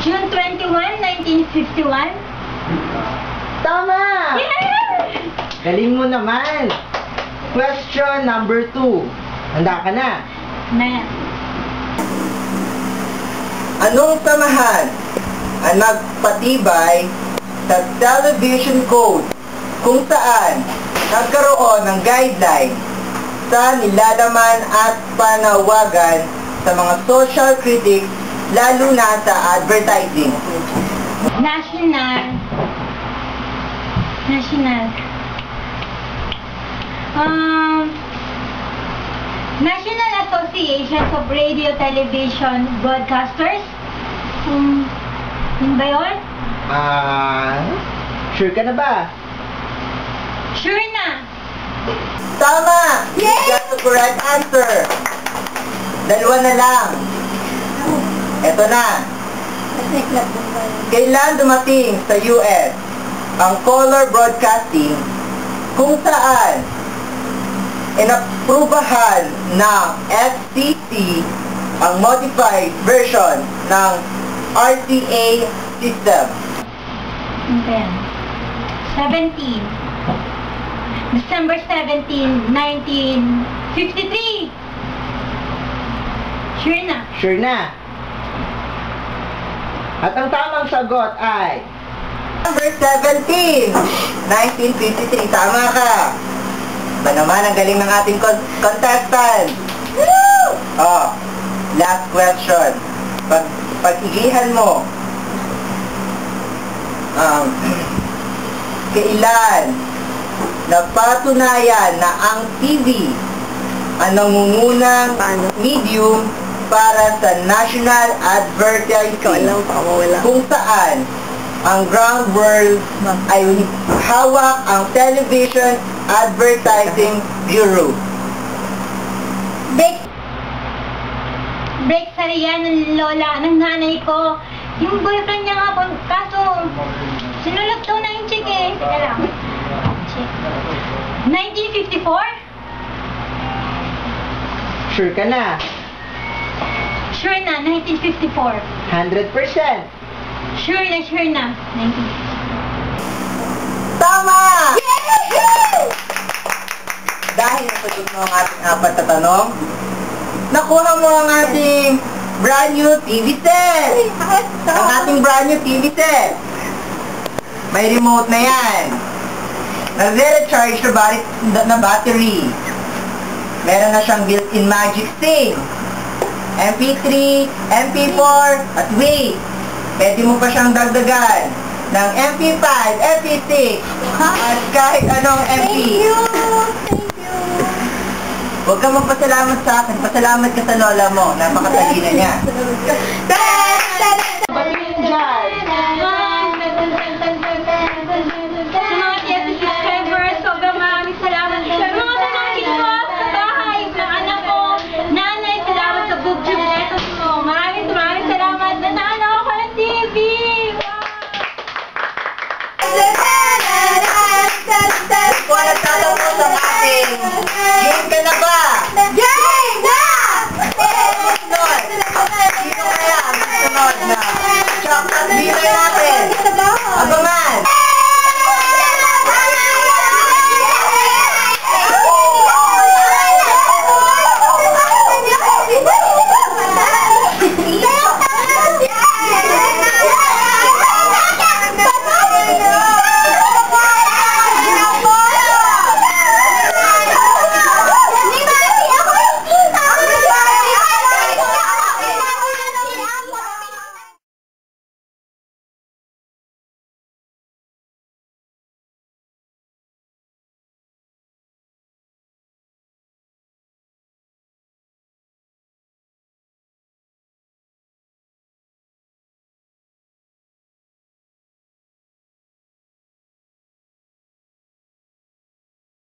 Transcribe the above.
June 21, 1951. Tama! Yeah! Galing mo naman. Question number 2. Handa ka na? Na. Anong samahan ang nagpatibay sa television code kung saan nagkaroon ng guideline sa nilalaman at panawagan sa mga social critics lalo na sa advertising? National National Association of Radio Television Broadcasters. Yun ba yun? Sure ka na ba? Sure na. Tama! Yay! That's the correct answer. Dalawa na lang. Eto na. Kailan dumating sa US ang color broadcasting kung saan inaprubahan ng FCC ang modified version ng RCA system? Okay. 17. December 17, 1953. Sure na. Sure na. At ang tamang sagot ay Number 17, 1953. Tama ka. Ba naman, ang galing ng ating contestant. Woo! Oh, last question. Pag-igihan mo, kailan napatunayan na ang TV ang nangungunang medium para sa national advertising kung saan ang ground world ay hawak ang Television Advertising Bureau? Break sa riyan ng lola, ng nanay ko. Yung boyfriend niya nga po, kaso sinulog daw na yung chick eh. Teka lang. Check. 1954? sure ka na? Sure na, 1954. 100%. Sure na, 1954. Tama! Dahil nasagot mo ang ating 4 na tanong, nakuha mo ang ating brand new TV set! Ang ating brand new TV set! May remote na yan. Nagre-recharge na battery. Meron na siyang built-in magic stick. MP3, MP4, at wait, pwede mo pa siyang dagdagan ng MP5, MP6, at kahit anong MP. Thank you! Huwag kang magpasalamat sa akin. Pasalamat ka sa lola mo. Napakatalino niya.